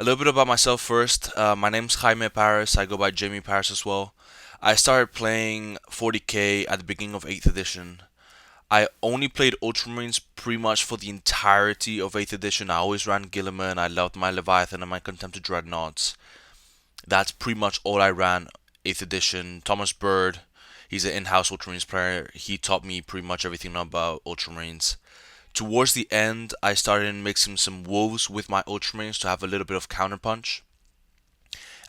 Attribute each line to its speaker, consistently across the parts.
Speaker 1: A little bit about myself first. My name's Jaime Paris. I go by Jamie Paris as well. I started playing 40k at the beginning of 8th edition. I only played Ultramarines pretty much for the entirety of 8th edition. I always ran Gilliman. I loved my Leviathan and my Redemptor Dreadnoughts. That's pretty much all I ran 8th edition. Thomas Bird, he's an in-house Ultramarines player. He taught me pretty much everything about Ultramarines. Towards the end, I started mixing some wolves with my Ultramarines to have a little bit of counterpunch.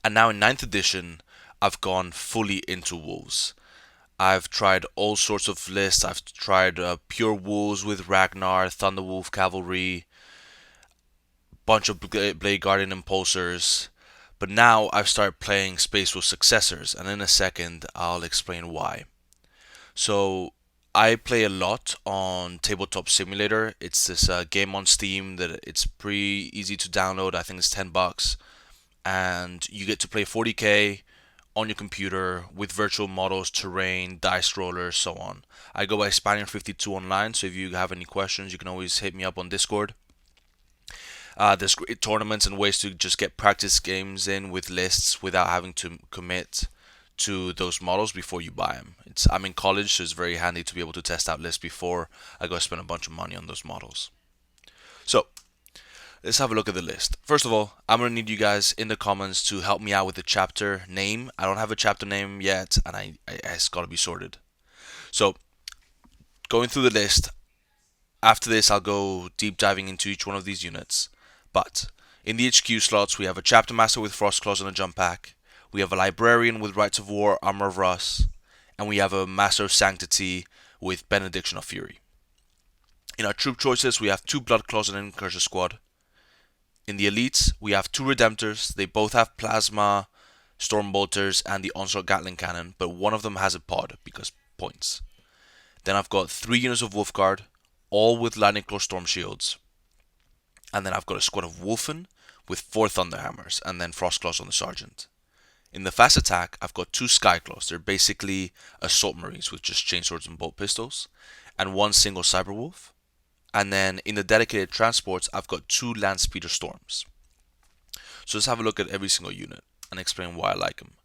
Speaker 1: And now in 9th edition, I've gone fully into wolves. I've tried all sorts of lists. I've tried pure wolves with Ragnar, Thunderwolf Cavalry, bunch of Blade Guardian Impulsors. But now I've started playing Space Wolf Successors, and in a second I'll explain why. So I play a lot on Tabletop Simulator. It's this game on Steam that it's pretty easy to download. I think it's $10, and you get to play 40k on your computer with virtual models, terrain, dice rollers, so on. I go by Spaniard52 online, so if you have any questions, you can always hit me up on Discord. There's great tournaments and ways to just get practice games in with lists without having to commit to those models before you buy them. I'm in college, so it's very handy to be able to test out lists before I go spend a bunch of money on those models. So, let's have a look at the list. First of all, I'm going to need you guys in the comments to help me out with the chapter name. I don't have a chapter name yet, and it's got to be sorted. So, going through the list, after this I'll go deep diving into each one of these units. But, in the HQ slots, we have a Chapter Master with Frostclaws and a Jump Pack. We have a Librarian with Rites of War, Armour of Russ. And we have a Master of Sanctity with Benediction of Fury. In our troop choices, we have 2 Bloodclaws and an Infiltrator Squad. In the elites, we have 2 Redemptors. They both have Plasma, Stormbolters, and the Onslaught Gatling Cannon, but one of them has a pod, because points. Then I've got 3 units of Wolfguard, all with Lightning Claw Stormshields. And then I've got a squad of Wulfen with 4 Thunderhammers, and then Frostclaws on the Sergeant. In the fast attack, I've got 2 Skyclaws. They're basically assault marines with just chainswords and bolt pistols, and 1 single Cyberwolf. And then in the dedicated transports, I've got 2 Landspeeder Storms. So let's have a look at every single unit and explain why I like them.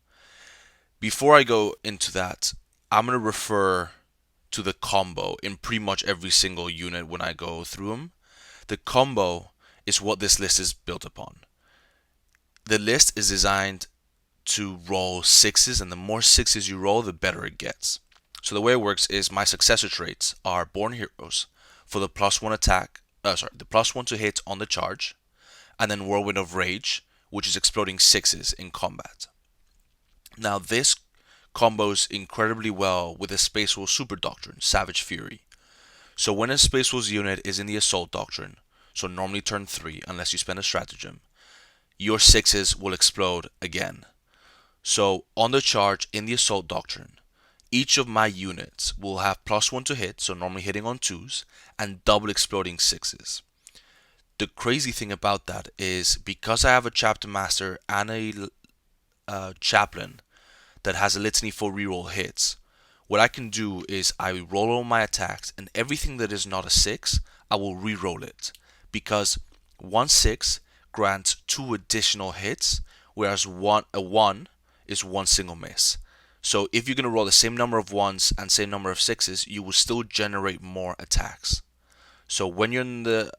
Speaker 1: Before I go into that, I'm going to refer to the combo in pretty much every single unit when I go through them. The combo is what this list is built upon. The list is designed to roll 6s, and the more 6s you roll, the better it gets. So the way it works is my successor traits are Born Heroes for the +1 attack, the +1 to hit on the charge, and then Whirlwind of Rage, which is exploding 6s in combat. Now this combos incredibly well with a Space Wolf Super Doctrine, Savage Fury. So when a Space Wolves unit is in the Assault Doctrine, so normally turn 3 unless you spend a Stratagem, your 6s will explode again. So on the charge in the Assault Doctrine, each of my units will have +1 to hit, so normally hitting on 2s, and double exploding 6s. The crazy thing about that is because I have a Chapter Master and a Chaplain that has a litany for reroll hits, what I can do is I roll all my attacks, and everything that is not a 6, I will reroll it. Because 1 6 grants 2 additional hits, whereas a 1 is 1 single miss. So if you're going to roll the same number of 1s and same number of 6s, you will still generate more attacks. So when you're in the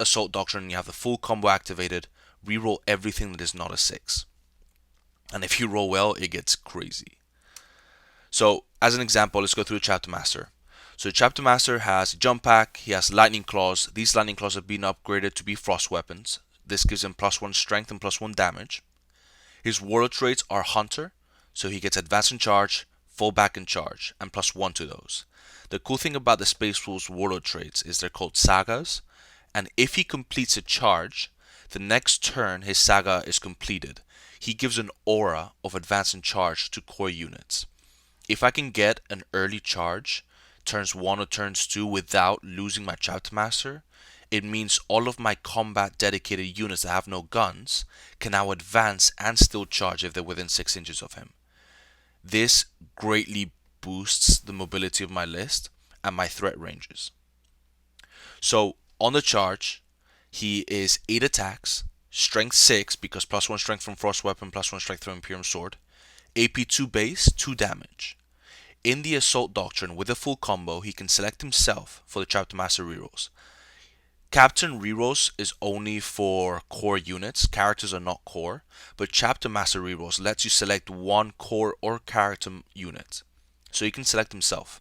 Speaker 1: Assault Doctrine and you have the full combo activated, reroll everything that is not a 6. And if you roll well, it gets crazy. So, as an example, let's go through the Chapter Master. So the Chapter Master has a Jump Pack, he has Lightning Claws. These Lightning Claws have been upgraded to be Frost Weapons. This gives him +1 strength and +1 damage. His Warlord traits are Hunter, so he gets Advance and Charge, Fall Back and Charge, and +1 to those. The cool thing about the Space Wolves Warlord traits is they're called Sagas, and if he completes a charge, the next turn his Saga is completed. He gives an aura of Advance and Charge to core units. If I can get an early charge, turns 1 or turns 2 without losing my Chapter Master, it means all of my combat dedicated units that have no guns can now advance and still charge if they're within 6 inches of him. This greatly boosts the mobility of my list and my threat ranges. So on the charge, he is 8 attacks, Strength 6, because plus 1 strength from Frost Weapon, plus 1 strength from Imperium Sword. AP 2 base, 2 damage. In the Assault Doctrine, with a full combo, he can select himself for the Chapter Master rerolls. Captain rerolls is only for core units. Characters are not core, but Chapter Master rerolls lets you select one core or character unit. So he can select himself.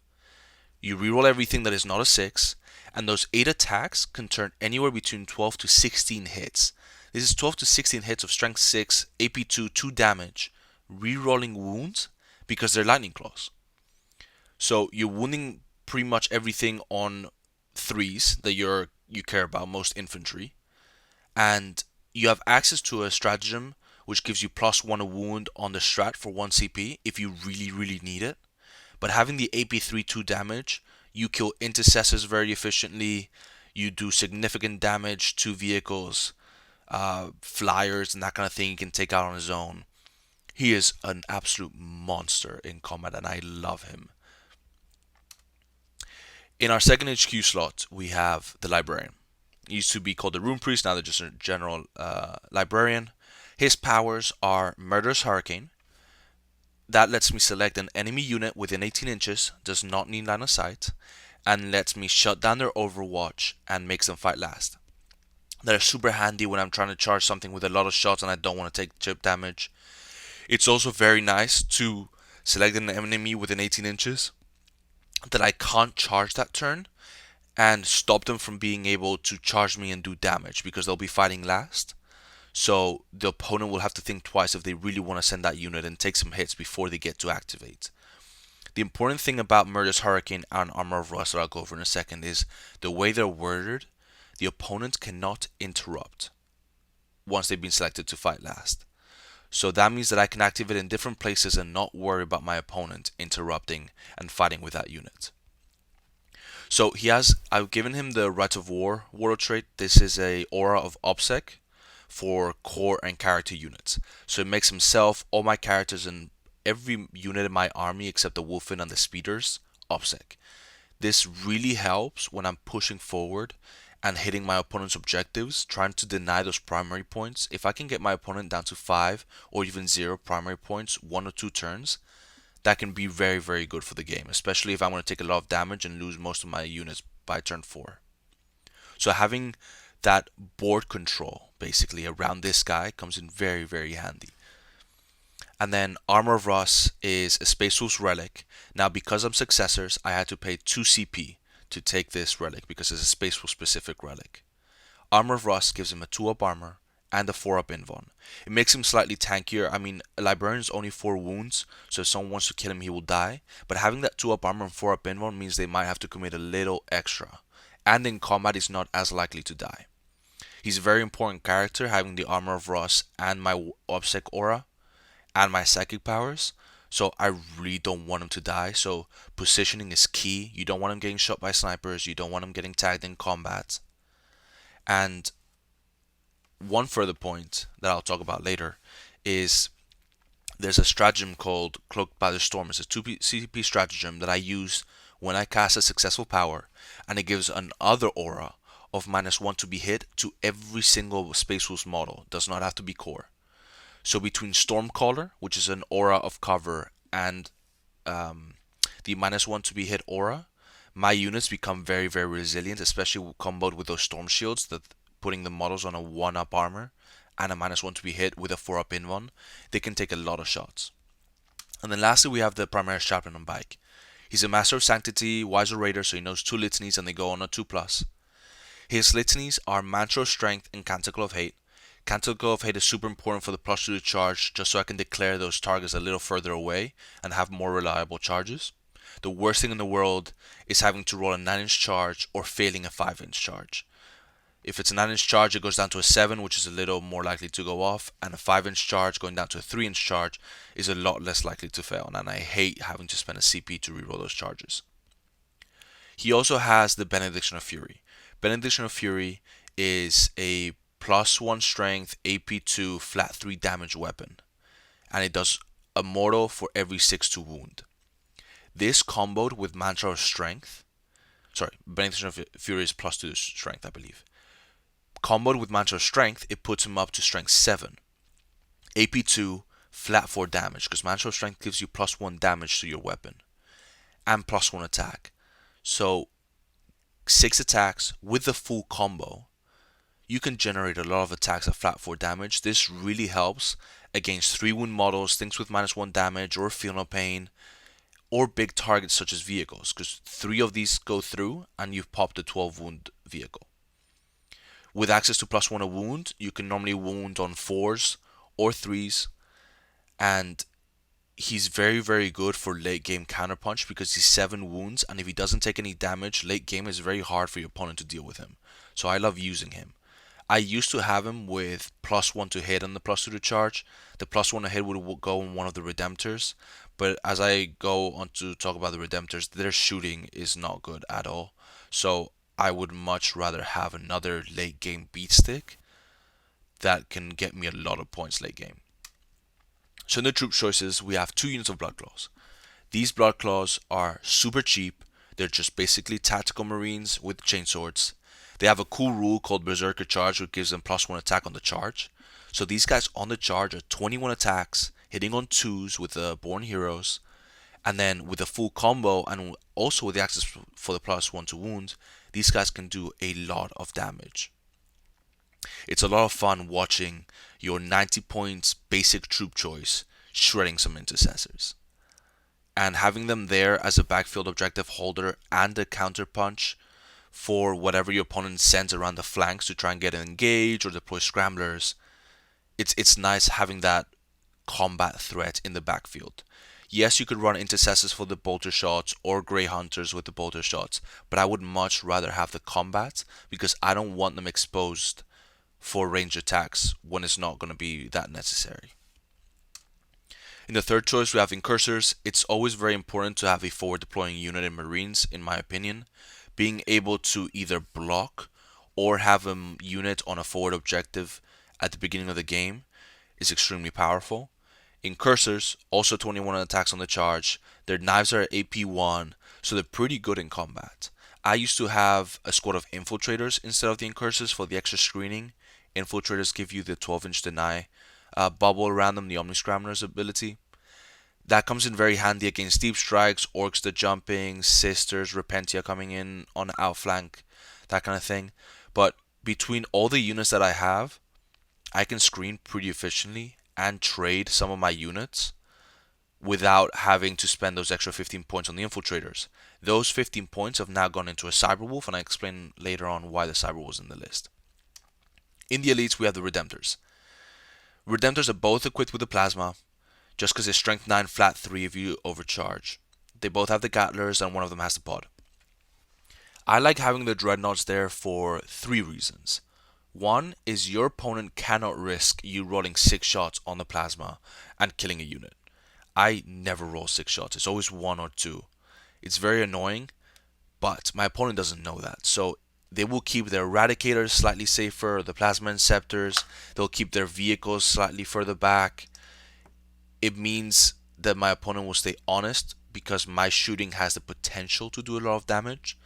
Speaker 1: You reroll everything that is not a 6, and those 8 attacks can turn anywhere between 12 to 16 hits. This is 12 to 16 hits of Strength 6, AP 2, 2 damage, rerolling wounds because they're Lightning Claws. So you're wounding pretty much everything on 3s that you care about, most infantry. And you have access to a stratagem which gives you plus 1 a wound on the strat for 1 CP if you really need it. But having the AP3 2 damage, you kill intercessors very efficiently. You do significant damage to vehicles, flyers, and that kind of thing. You can take out on his own. He is an absolute monster in combat, and I love him. In our second HQ slot, we have the Librarian. He used to be called the Rune Priest, now they're just a general Librarian. His powers are Murderous Hurricane. That lets me select an enemy unit within 18 inches, does not need line of sight, and lets me shut down their overwatch and makes them fight last. That is super handy when I'm trying to charge something with a lot of shots and I don't want to take chip damage. It's also very nice to select an enemy within 18 inches that I can't charge that turn and stop them from being able to charge me and do damage because they'll be fighting last. So the opponent will have to think twice if they really want to send that unit and take some hits before they get to activate. The important thing about Murderous Hurricane and Armour of Russ that I'll go over in a second is the way they're worded. The opponent cannot interrupt once they've been selected to fight last. So that means that I can activate in different places and not worry about my opponent interrupting and fighting with that unit. So I've given him the Rites of War Warlord trait. This is a aura of OBSEC for core and character units. So it makes himself, all my characters, and every unit in my army except the Wulfen and the Speeders OBSEC. This really helps when I'm pushing forward and hitting my opponent's objectives, trying to deny those primary points. If I can get my opponent down to 5 or even 0 primary points, 1 or 2 turns, that can be very good for the game, especially if I'm going to take a lot of damage and lose most of my units by turn 4. So having that board control basically around this guy comes in very handy. And then Armour of Russ is a Space Wolf's relic. Now because I'm successors, I had to pay 2 CP to take this relic because it's a Space Wolf specific relic. Armour of Russ gives him a 2-up armor and a 4-up invuln. It makes him slightly tankier. I mean, a Librarian is only 4 wounds, so if someone wants to kill him, he will die. But having that 2-up armor and 4-up invuln means they might have to commit a little extra. And in combat, he's not as likely to die. He's a very important character, having the Armour of Russ and my OBSEC aura and my psychic powers. So I really don't want him to die. So positioning is key. You don't want him getting shot by snipers. You don't want him getting tagged in combat. And one further point that I'll talk about later is there's a stratagem called Cloaked by the Storm. It's a 2 CP stratagem that I use when I cast a successful power, and it gives another aura of -1 to be hit to every single Space Wolves model. Does not have to be core. So between Stormcaller, which is an aura of cover, and the -1 to be hit aura, my units become very resilient, especially comboed with those storm shields, that putting the models on a 1-up armor and a -1 to be hit with a 4-up invuln. They can take a lot of shots. And then lastly, we have the Primaris Chaplain on bike. He's a Master of Sanctity, Wise Orator, so he knows 2 litanies and they go on a 2+. His litanies are Mantra of Strength and Canticle of Hate. Canticle of Hate is super important for the +2 to charge, just so I can declare those targets a little further away and have more reliable charges. The worst thing in the world is having to roll a 9-inch charge or failing a 5-inch charge. If it's a 9-inch charge, it goes down to a 7, which is a little more likely to go off, and a 5-inch charge going down to a 3-inch charge is a lot less likely to fail, and I hate having to spend a CP to reroll those charges. He also has the Benediction of Fury. Benediction of Fury is a +1 strength, AP2, flat 3 damage weapon, and it does a mortal for every 6 to wound. This comboed with Mantra of Strength, Benediction of Fury is +2 strength, I believe. comboed with Mantra of Strength, it puts him up to Strength 7. AP 2, flat 4 damage, because Mantra of Strength gives you plus 1 damage to your weapon, and plus 1 attack. So, 6 attacks with the full combo. You can generate a lot of attacks at flat 4 damage. This really helps against 3 wound models, things with minus 1 damage, or feel no pain, or big targets such as vehicles, because 3 of these go through and you've popped a 12 wound vehicle. With access to plus 1 a wound, you can normally wound on 4s or 3s, and he's very, very good for late game counterpunch because he's 7 wounds, and if he doesn't take any damage, late game is very hard for your opponent to deal with him. So I love using him. I used to have him with plus 1 to hit and the plus 2 to charge. The plus 1 to hit would go in one of the Redemptors, but as I go on to talk about the Redemptors, their shooting is not good at all. So I would much rather have another late game beat stick that can get me a lot of points late game. So in the troop choices, we have 2 units of Bloodclaws. These Bloodclaws are super cheap. They're just basically tactical marines with chainswords. They have a cool rule called Berserker Charge, which gives them plus 1 attack on the charge. So these guys on the charge are 21 attacks, hitting on 2s with the Born Heroes. And then with a full combo, and also with the access for the plus 1 to wound, these guys can do a lot of damage. It's a lot of fun watching your 90 points basic troop choice shredding some intercessors. And having them there as a backfield objective holder and a counterpunch for whatever your opponent sends around the flanks to try and get an engage or deploy scramblers. It's nice having that combat threat in the backfield. Yes, you could run intercessors for the bolter shots or grey hunters with the bolter shots, but I would much rather have the combat because I don't want them exposed for range attacks when it's not going to be that necessary. In the third choice, we have Incursors. It's always very important to have a forward deploying unit in Marines, in my opinion. Being able to either block or have a unit on a forward objective at the beginning of the game is extremely powerful. Incursors, also 21 attacks on the charge. Their knives are AP 1, so they're pretty good in combat. I used to have a squad of Infiltrators instead of the Incursors for the extra screening. Infiltrators give you the 12-inch deny bubble around them, the Omniscramblers ability. That comes in very handy against deep strikes, orcs that jumping, sisters, Repentia coming in on the outflank, that kind of thing. But between all the units that I have, I can screen pretty efficiently and trade some of my units without having to spend those extra 15 points on the Infiltrators. Those 15 points have now gone into a Cyberwolf, and I explain later on why the Cyberwolf is in the list. In the elites, we have the Redemptors. Redemptors are both equipped with the Plasma, just because it's strength 9 flat 3 if you overcharge. They both have the Gattlers and one of them has the pod. I like having the Dreadnoughts there for 3 reasons. One is your opponent cannot risk you rolling 6 shots on the Plasma and killing a unit. I never roll 6 shots, it's always 1 or 2. It's very annoying, but my opponent doesn't know that. So they will keep their Eradicators slightly safer, the Plasma Inceptors, they'll keep their vehicles slightly further back. It means that my opponent will stay honest because my shooting has the potential to do a lot of damage,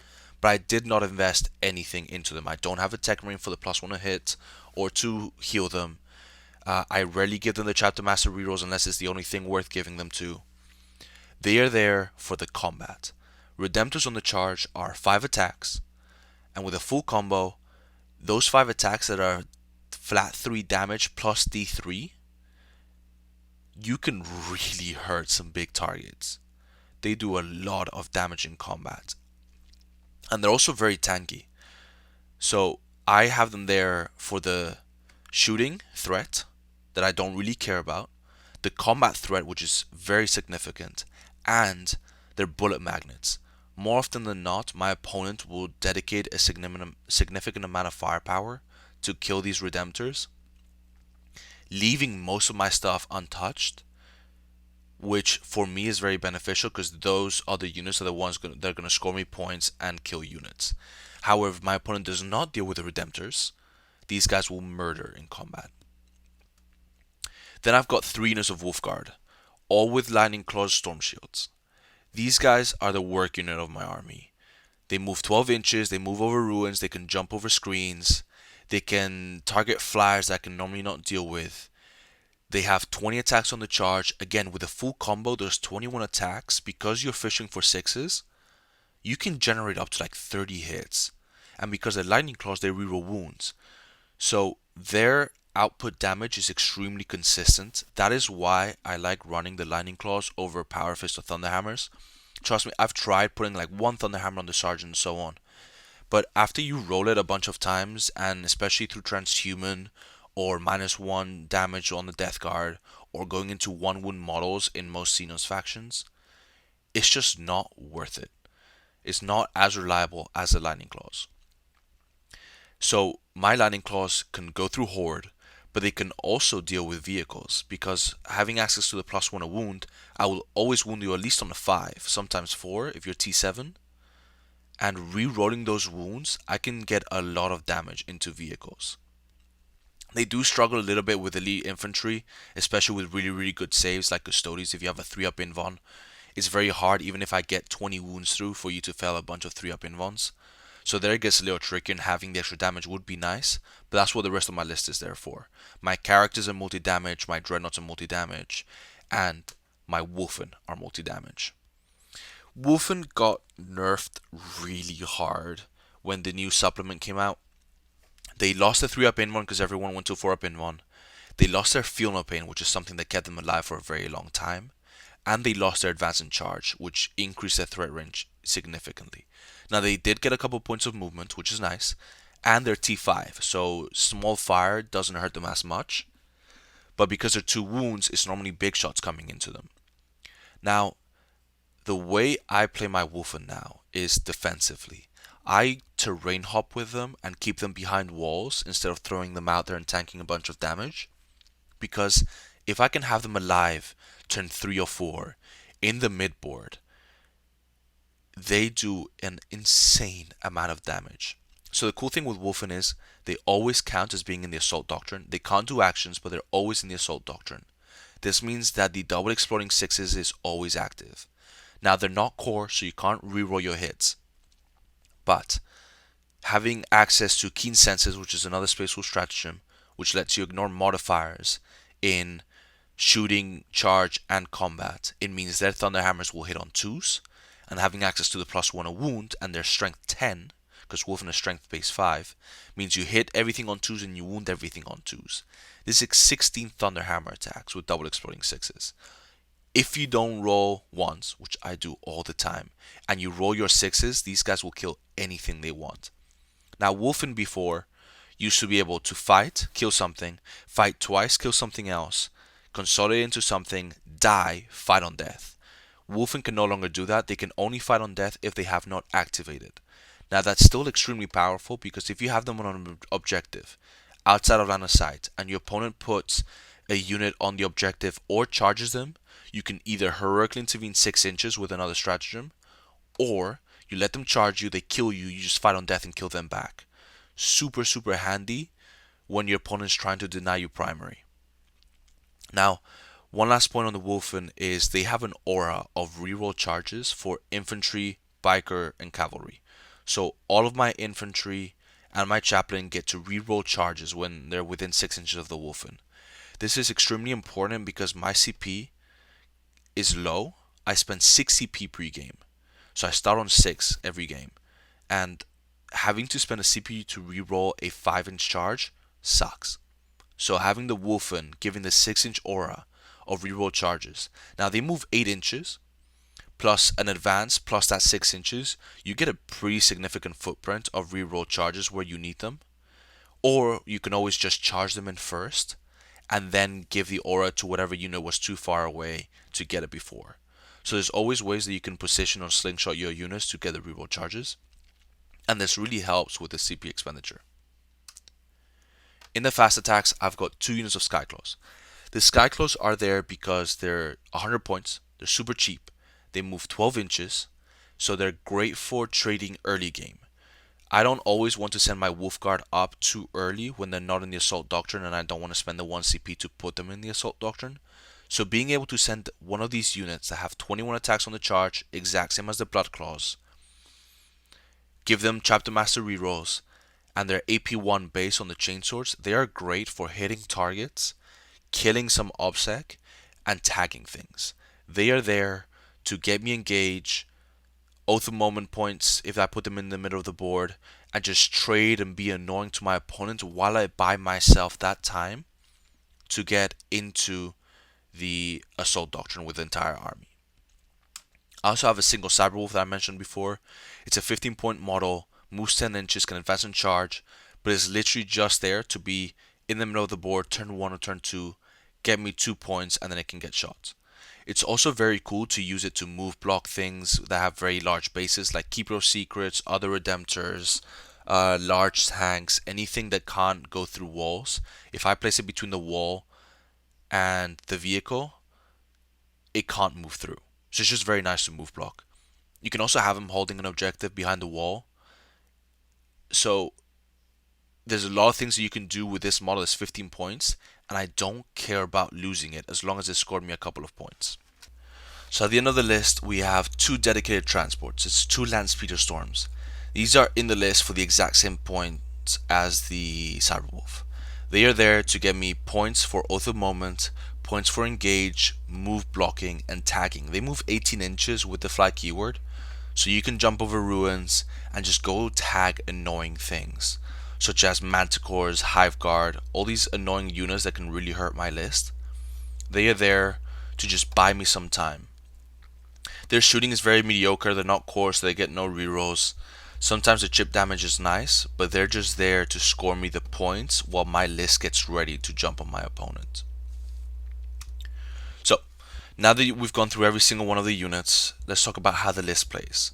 Speaker 1: but I did not invest anything into them. I don't have a Tech Marine for the plus 1 to hit or to heal them. I rarely give them the Chapter Master rerolls unless it's the only thing worth giving them to. They are there for the combat. Redemptors on the charge are 5 attacks, and with a full combo, those 5 attacks that are flat 3 damage plus D3, you can really hurt some big targets. They do a lot of damage in combat. And they're also very tanky. So I have them there for the shooting threat that I don't really care about, the combat threat, which is very significant, and their bullet magnets. More often than not, my opponent will dedicate a significant amount of firepower to kill these Redemptors, leaving most of my stuff untouched, which for me is very beneficial because those other units are the ones that are going to score me points and kill units. However, if my opponent does not deal with the Redemptors, these guys will murder in combat. Then I've got 3 units of Wolfguard, all with Lightning Claws stormshields. These guys are the work unit of my army. They move 12 inches, they move over ruins, they can jump over screens. They can target flyers that I can normally not deal with. They have 20 attacks on the charge. Again, with a full combo, there's 21 attacks. Because you're fishing for sixes, you can generate up to like 30 hits. And because they're lightning claws, they reroll wounds. So their output damage is extremely consistent. That is why I like running the lightning claws over power fist or thunderhammers. Trust me, I've tried putting like one thunderhammer on the sergeant and so on. But after you roll it a bunch of times, and especially through transhuman or -1 damage on the death guard, or going into 1 wound models in most Xenos factions, it's just not worth it. It's not as reliable as the lightning claws. So my lightning claws can go through horde, but they can also deal with vehicles, because having access to the +1 a wound, I will always wound you at least on a 5, sometimes 4 if you're T7. And re-rolling those wounds, I can get a lot of damage into vehicles. They do struggle a little bit with elite infantry, especially with really good saves like Custodes. If you have a 3-up invuln, it's very hard, even if I get 20 wounds through, for you to fail a bunch of 3-up invulns. So there it gets a little tricky, and having the extra damage would be nice, but that's what the rest of my list is there for. My characters are multi-damage, my Dreadnoughts are multi-damage, and my Wulfen are multi-damage. Wulfen got nerfed really hard when the new supplement came out. They lost their 3-up invuln because everyone went to 4-up invuln. They lost their Feel No Pain, which is something that kept them alive for a very long time. And they lost their Advance and Charge, which increased their threat range significantly. Now they did get a couple points of movement, which is nice, and they're T5, so small fire doesn't hurt them as much. But because they're 2 wounds, it's normally big shots coming into them. Now, the way I play my Wulfen now is defensively. I terrain hop with them and keep them behind walls instead of throwing them out there and tanking a bunch of damage. Because if I can have them alive turn 3 or 4 in the midboard, they do an insane amount of damage. So the cool thing with Wulfen is they always count as being in the Assault Doctrine. They can't do actions, but they're always in the Assault Doctrine. This means that the double exploding 6s is always active. Now they're not core, so you can't reroll your hits. But having access to Keen Senses, which is another spaceful stratagem, which lets you ignore modifiers in shooting, charge, and combat, it means their Thunderhammers will hit on 2s, and having access to the +1 a wound and their strength 10, because Wulfen is strength base 5, means you hit everything on 2s and you wound everything on 2s. This is 16 Thunderhammer attacks with double exploding 6s. If you don't roll once, which I do all the time, and you roll your 6s, these guys will kill anything they want. Now, Wulfen before used to be able to fight, kill something, fight twice, kill something else, consolidate into something, die, fight on death. Wulfen can no longer do that. They can only fight on death if they have not activated. Now, that's still extremely powerful, because if you have them on an objective outside of line of sight and your opponent puts a unit on the objective or charges them, you can either heroically intervene 6 inches with another stratagem, or you let them charge you, they kill you, you just fight on death and kill them back. Super handy when your opponent's trying to deny you primary. Now, one last point on the Wulfen is they have an aura of reroll charges for infantry, biker, and cavalry. So all of my infantry and my chaplain get to reroll charges when they're within 6 inches of the Wulfen. This is extremely important because my CP is low. I spend 6 CP pre-game. So I start on 6 every game. And having to spend a CP to reroll a 5-inch charge sucks. So having the Wulfen giving the 6-inch aura of reroll charges. Now they move 8 inches plus an advance plus that 6 inches. You get a pretty significant footprint of reroll charges where you need them. Or you can always just charge them in first and then give the aura to whatever unit was too far away to get it before. So there's always ways that you can position or slingshot your units to get the reroll charges. And this really helps with the CP expenditure. In the fast attacks, I've got 2 units of Skyclaws. The Skyclaws are there because they're 100 points, they're super cheap, they move 12 inches, so they're great for trading early game. I don't always want to send my Wolfguard up too early when they're not in the Assault Doctrine and I don't want to spend the 1 CP to put them in the Assault Doctrine. So being able to send one of these units that have 21 attacks on the charge, exact same as the Blood Claws, give them Chapter Master rerolls, and they're AP1 based on the chainswords. They are great for hitting targets, killing some OBSEC, and tagging things. They are there to get me engaged, Oath of Moment points if I put them in the middle of the board, and just trade and be annoying to my opponent while I buy myself that time to get into the Assault Doctrine with the entire army. I also have a single Cyberwolf that I mentioned before. It's a 15-point model, moves 10 inches, can advance and charge, but is literally just there to be in the middle of the board, turn 1 or turn 2, get me 2 points, and then it can get shot. It's also very cool to use it to move block things that have very large bases, like Keeper of Secrets, other Redemptors, large tanks, anything that can't go through walls. If I place it between the wall and the vehicle, it can't move through. So it's just very nice to move block. You can also have him holding an objective behind the wall. So there's a lot of things that you can do with this model. It's 15 points, and I don't care about losing it as long as it scored me a couple of points. So at the end of the list, we have 2 dedicated transports. It's 2 land speeder storms. These are in the list for the exact same points as the Cyberwolf. They are there to get me points for Oath of Moment, points for engage, move blocking, and tagging. They move 18 inches with the fly keyword, so you can jump over ruins and just go tag annoying things, such as Manticores, Hive Guard, all these annoying units that can really hurt my list. They are there to just buy me some time. Their shooting is very mediocre, they're not core, so they get no rerolls. Sometimes the chip damage is nice, but they're just there to score me the points while my list gets ready to jump on my opponent. So, now that we've gone through every single one of the units, let's talk about how the list plays.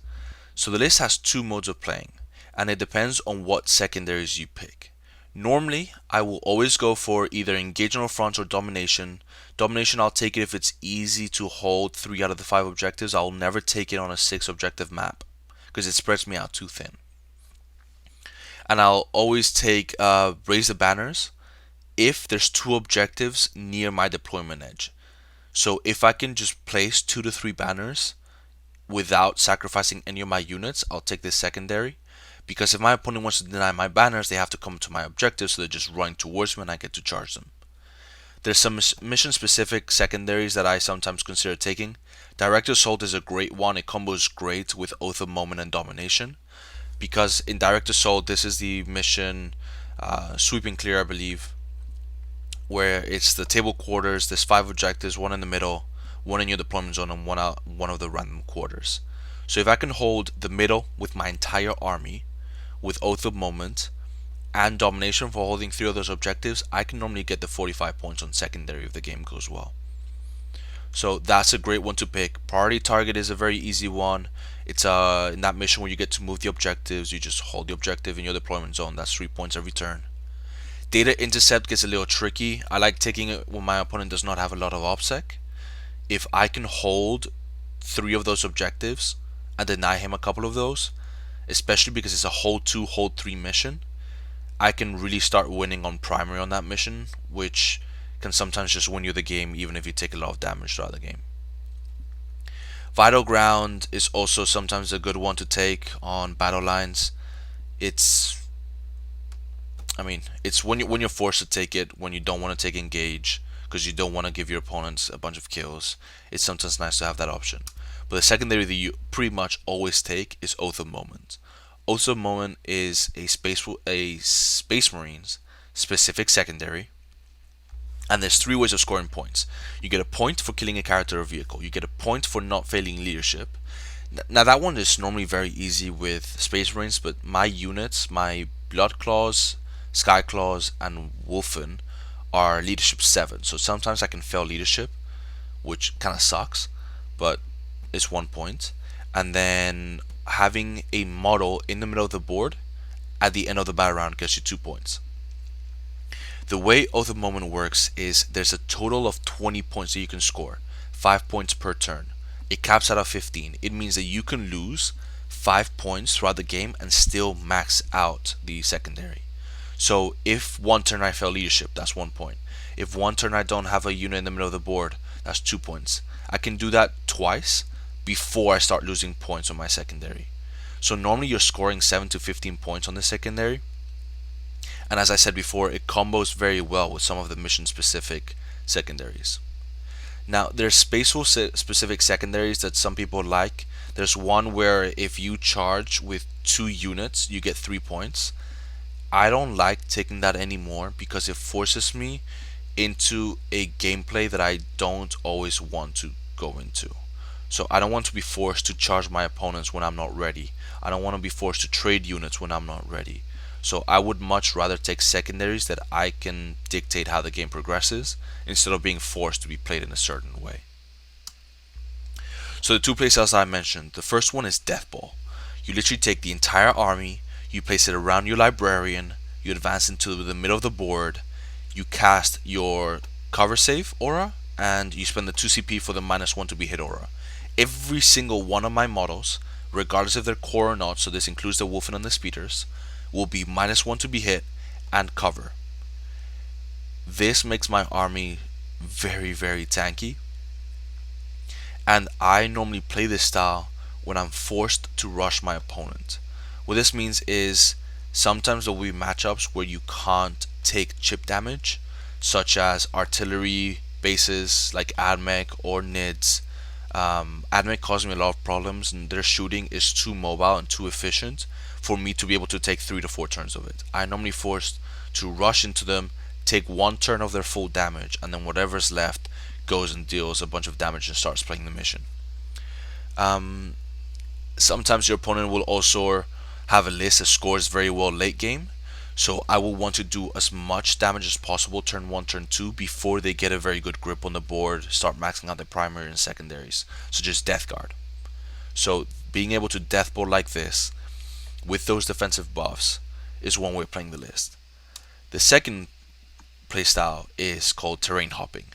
Speaker 1: So the list has 2 modes of playing, and it depends on what secondaries you pick. Normally, I will always go for either engagement on fronts or domination. Domination, I'll take it if it's easy to hold 3 out of the 5 objectives. I'll never take it on a 6 objective map, because it spreads me out too thin. And I'll always take raise the banners if there's 2 objectives near my deployment edge. So if I can just place 2 to 3 banners without sacrificing any of my units, I'll take this secondary. Because if my opponent wants to deny my banners, they have to come to my objective, so they're just running towards me and I get to charge them. There's some mission specific secondaries that I sometimes consider taking. Direct Assault is a great one. It combos great with Oath of Moment and Domination, because in Direct Assault, this is the mission Sweep and Clear, I believe, where it's the table quarters. There's 5 objectives, 1 in the middle, 1 in your deployment zone, and 1 of the random quarters. So if I can hold the middle with my entire army with Oath of Moment and Domination for holding 3 of those objectives, I can normally get the 45 points on secondary if the game goes well. So that's a great one to pick. Priority Target is a very easy one. It's in that mission where you get to move the objectives, you just hold the objective in your deployment zone. That's 3 points every turn. Data Intercept gets a little tricky. I like taking it when my opponent does not have a lot of OBSEC. If I can hold 3 of those objectives and deny him a couple of those, especially because it's a hold 2, hold 3 mission, I can really start winning on primary on that mission, which can sometimes just win you the game even if you take a lot of damage throughout the game. Vital Ground is also sometimes a good one to take on battle lines. It's when you're forced to take it, when you don't want to take engage because you don't want to give your opponents a bunch of kills. It's sometimes nice to have that option. But the secondary that you pretty much always take is Oath of Moment. Oath of Moment is a Space Marines specific secondary, and there's 3 ways of scoring points. You get a point for killing a character or vehicle. You get a point for not failing leadership. Now that one is normally very easy with Space Marines, but my units, my Bloodclaws, Skyclaws, and Wulfen are leadership 7. So sometimes I can fail leadership, which kind of sucks, but it's 1 point. And then having a model in the middle of the board at the end of the battle round gets you 2 points. The way Oath of Moment works is there's a total of 20 points that you can score, 5 points per turn. It caps out at 15. It means that you can lose 5 points throughout the game and still max out the secondary. So if one turn I fail leadership, that's 1 point. If one turn I don't have a unit in the middle of the board, that's 2 points. I can do that twice before I start losing points on my secondary. So normally you're scoring 7 to 15 points on the secondary. And as I said before, it combos very well with some of the mission specific secondaries. Now, there's spatial specific secondaries that some people like. There's one where if you charge with 2 units, you get 3 points. I don't like taking that anymore because it forces me into a gameplay that I don't always want to go into. So I don't want to be forced to charge my opponents when I'm not ready. I don't want to be forced to trade units when I'm not ready. So I would much rather take secondaries that I can dictate how the game progresses instead of being forced to be played in a certain way. So the two playstyles I mentioned, the first one is Death Ball. You literally take the entire army, you place it around your Librarian, you advance into the middle of the board, you cast your cover save aura, and you spend the 2 CP for the -1 to be hit aura. Every single one of my models, regardless if they're core or not, so this includes the Wulfen and the Speeders, will be -1 to be hit and cover. This makes my army very, very tanky, and I normally play this style when I'm forced to rush my opponent. What this means is sometimes there will be matchups where you can't take chip damage, such as artillery bases like AdMech or NIDS. AdMech caused me a lot of problems, and their shooting is too mobile and too efficient for me to be able to take 3 to 4 turns of it. I'm normally forced to rush into them, take 1 turn of their full damage, and then whatever's left goes and deals a bunch of damage and starts playing the mission. Sometimes your opponent will also have a list that scores very well late game, so I will want to do as much damage as possible turn 1, turn 2 before they get a very good grip on the board, start maxing out their primary and secondaries, so just Death Guard. So being able to Death Ball like this with those defensive buffs is one way of playing the list. The second playstyle is called Terrain Hopping,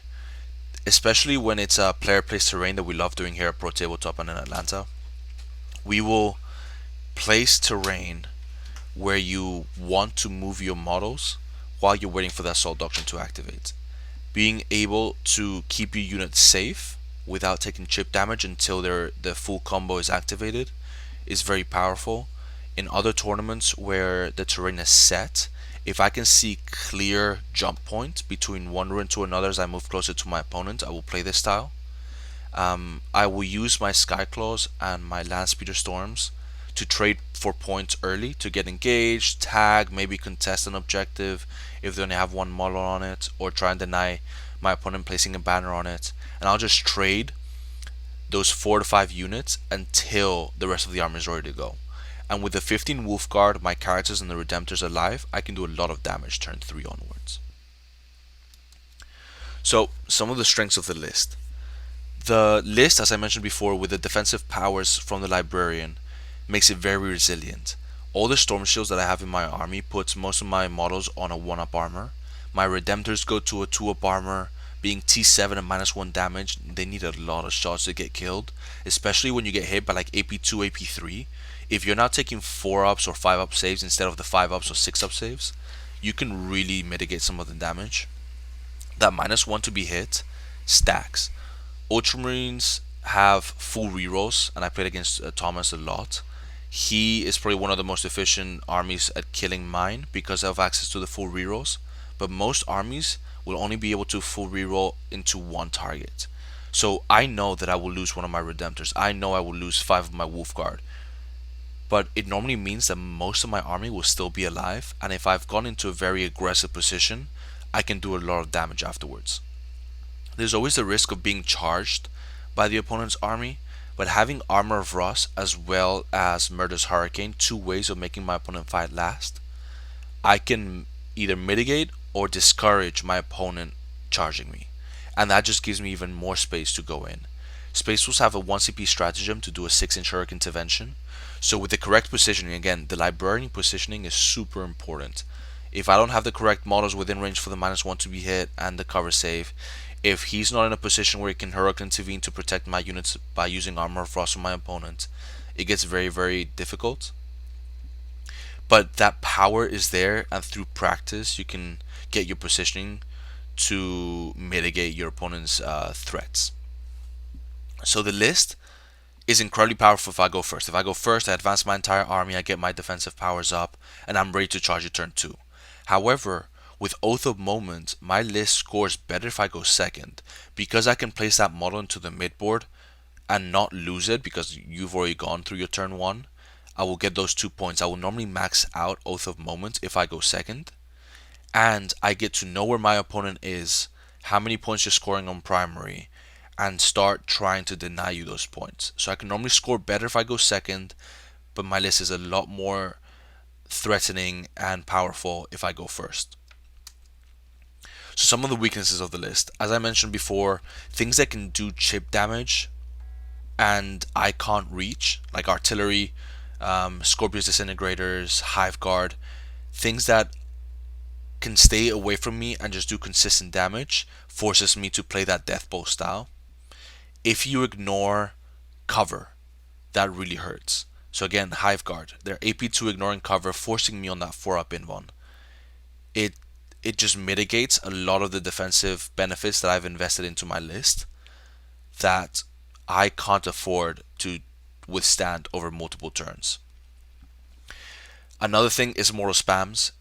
Speaker 1: especially when it's a player plays terrain that we love doing here at Pro Tabletop and in Atlanta. We will place terrain where you want to move your models while you're waiting for the Assault Doctrine to activate. Being able to keep your units safe without taking chip damage until the full combo is activated is very powerful. In other tournaments where the terrain is set, if I can see clear jump point between one ruin to another as I move closer to my opponent, I will play this style. I will use my Skyclaws and my Landspeeder Storms to trade for points early to get engaged, tag, maybe contest an objective if they only have one model on it, or try and deny my opponent placing a banner on it. And I'll just trade those 4 to 5 units until the rest of the army is ready to go. And with the 15 Wolf Guard, my characters and the Redemptors alive, I can do a lot of damage turn 3 onwards. So, some of the strengths of the list. The list, as I mentioned before, with the defensive powers from the Librarian, makes it very resilient. All the storm shields that I have in my army puts most of my models on a 1-up armor. My Redemptors go to a 2-up armor. Being T7 and -1 damage, they need a lot of shots to get killed, especially when you get hit by like AP2, AP3. If you're not taking 4-ups or 5-up saves instead of the 5-ups or 6-up saves, you can really mitigate some of the damage. That -1 to be hit stacks. Ultramarines have full rerolls, and I played against Thomas a lot. He is probably one of the most efficient armies at killing mine because I have access to the full rerolls, but most armies will only be able to full reroll into one target. So I know that I will lose one of my Redemptors. I know I will lose 5 of my Wolf Guard. But it normally means that most of my army will still be alive, and if I've gone into a very aggressive position, I can do a lot of damage afterwards. There's always the risk of being charged by the opponent's army, but having Armor of Russ as well as Murderous Hurricane, 2 ways of making my opponent fight last, I can either mitigate or discourage my opponent charging me, and that just gives me even more space to go in. Space Wolves have a 1 CP stratagem to do a 6-inch Hurricane intervention, so with the correct positioning, again, the Librarian positioning is super important. If I don't have the correct models within range for the -1 to be hit and the cover save, if he's not in a position where he can Hurricane intervene to protect my units by using Armor of Frost on my opponent, it gets very, very difficult. But that power is there, and through practice, you can get your positioning to mitigate your opponent's threats. So the list is incredibly powerful if I go first. If I go first, I advance my entire army, I get my defensive powers up, and I'm ready to charge it turn 2. However, with Oath of Moment, my list scores better if I go second, because I can place that model into the midboard and not lose it because you've already gone through your turn 1. I will get those 2 points. I will normally max out Oath of Moment if I go second, and I get to know where my opponent is, how many points you're scoring on primary, and start trying to deny you those points. So I can normally score better if I go second, but my list is a lot more threatening and powerful if I go first. So some of the weaknesses of the list, as I mentioned before, things that can do chip damage and I can't reach, like artillery, Scorpius Disintegrators, Hive Guard, things that can stay away from me and just do consistent damage, forces me to play that Death Bow style. If you ignore cover, that really hurts. So again, Hive Guard, they're AP2 ignoring cover, forcing me on that 4-up invuln. It just mitigates a lot of the defensive benefits that I've invested into my list that I can't afford to withstand over multiple turns. Another thing is mortal spams.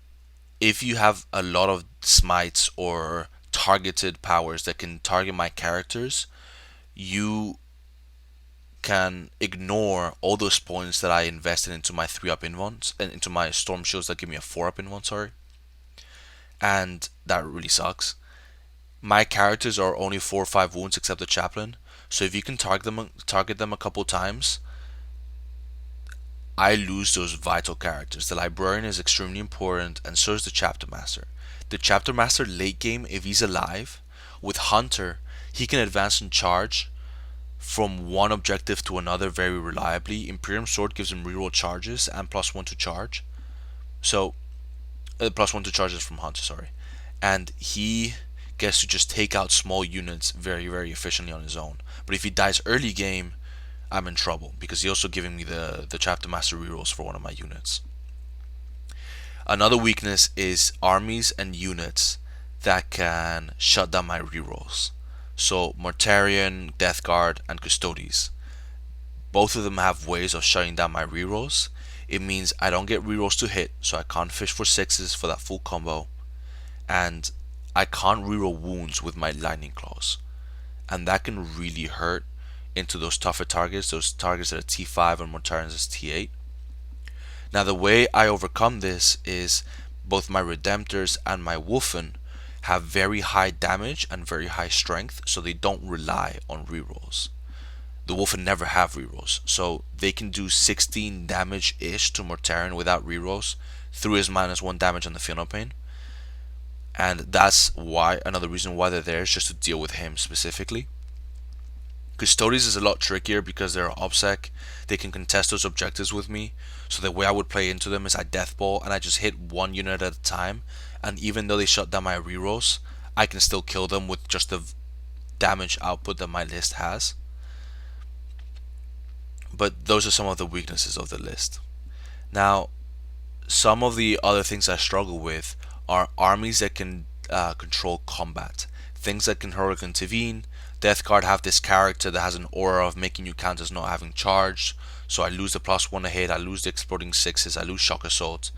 Speaker 1: If you have a lot of smites or targeted powers that can target my characters, you can ignore all those points that I invested into my 3-up invulns and into my storm shields that give me a 4-up invuln, sorry. And that really sucks. My characters are only 4 or 5 wounds except the Chaplain, so if you can target them a couple times, I lose those vital characters. The Librarian is extremely important, and so is the Chapter Master. The Chapter Master late game, if he's alive, with Hunter, he can advance and charge from one objective to another very reliably. Imperium Sword gives him reroll charges and +1 to charge. So, +1 to charges from Hunter, sorry. And he gets to just take out small units very, very efficiently on his own. But if he dies early game, I'm in trouble because he's also giving me the Chapter Master rerolls for one of my units. Another weakness is armies and units that can shut down my rerolls. So Mortarion, Death Guard, and Custodes. Both of them have ways of shutting down my rerolls. It means I don't get rerolls to hit, so I can't fish for 6s for that full combo. And I can't reroll wounds with my Lightning Claws. And that can really hurt into those tougher targets, those targets that are T5 and Mortarions is T8. Now the way I overcome this is both my Redemptors and my Wulfen have very high damage and very high strength, so they don't rely on rerolls. The Wulfen never have rerolls, so they can do 16 damage-ish to Mortarion without rerolls through his -1 damage on the Funeral Pain. And that's why, another reason why they're there is just to deal with him specifically. Custodes is a lot trickier because they're OBSEC. They can contest those objectives with me. So the way I would play into them is I Death Ball and I just hit one unit at a time. And even though they shut down my rerolls, I can still kill them with just the damage output that my list has. But those are some of the weaknesses of the list. Now, some of the other things I struggle with are armies that can control combat. Things that can heroic intervene. Death Guard have this character that has an aura of making you count as not having charged, so I lose the +1 to hit, I lose the exploding 6s, I lose Shock Assault.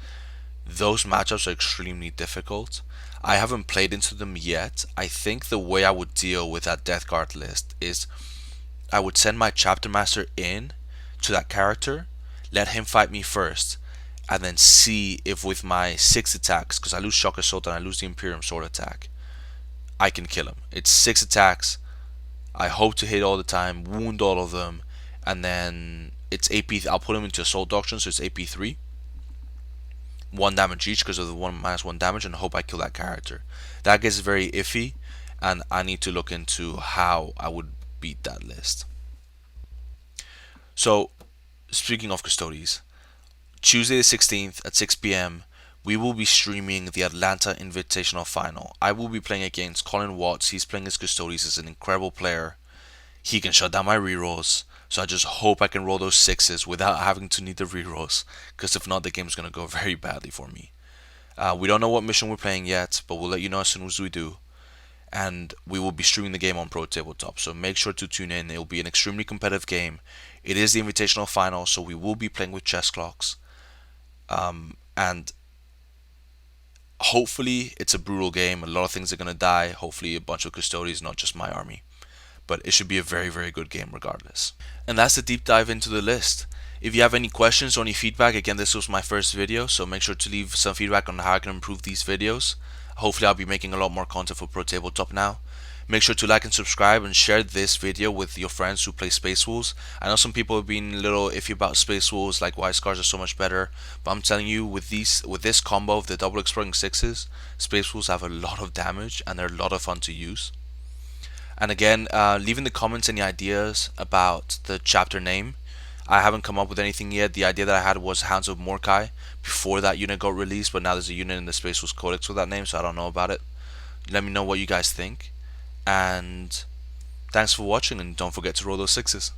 Speaker 1: Those matchups are extremely difficult. I haven't played into them yet. I think the way I would deal with that Death Guard list is I would send my Chapter Master in to that character, let him fight me first, and then see if with my 6 attacks, because I lose Shock Assault and I lose the Imperium Sword attack, I can kill him. It's 6 attacks. I hope to hit all the time, wound all of them, and then it's AP. I'll put him into Assault Doctrine, so it's AP3. 1 damage each because of the -1 damage, and hope I kill that character. That gets very iffy, and I need to look into how I would beat that list. So, speaking of Custodes, Tuesday the 16th at 6 p.m., we will be streaming the Atlanta Invitational Final. I will be playing against Colin Watts. He's playing as Custodes. He's an incredible player. He can shut down my rerolls, so I just hope I can roll those 6s without having to need the rerolls, because if not, the game's going to go very badly for me. We don't know what mission we're playing yet, but we'll let you know as soon as we do. And we will be streaming the game on Pro Tabletop, so make sure to tune in. It will be an extremely competitive game. It is the Invitational Final, so we will be playing with chess clocks. And Hopefully, it's a brutal game. A lot of things are gonna die. Hopefully, a bunch of Custodes, not just my army. But it should be a very, very good game regardless. And that's the deep dive into the list. If you have any questions or any feedback, again, this was my first video, so make sure to leave some feedback on how I can improve these videos. Hopefully, I'll be making a lot more content for Pro Tabletop now. Make sure to like and subscribe and share this video with your friends who play Space Wolves. I know some people have been a little iffy about Space Wolves, like why Scars are so much better, but I'm telling you, with this combo of the double exploding sixes, Space Wolves have a lot of damage and they're a lot of fun to use. And again, leave in the comments any ideas about the chapter name. I haven't come up with anything yet. The idea that I had was Hounds of Mordecai before that unit got released, but now there's a unit in the Space Wolves Codex with that name, so I don't know about it. Let me know what you guys think. And thanks for watching, and don't forget to roll those sixes.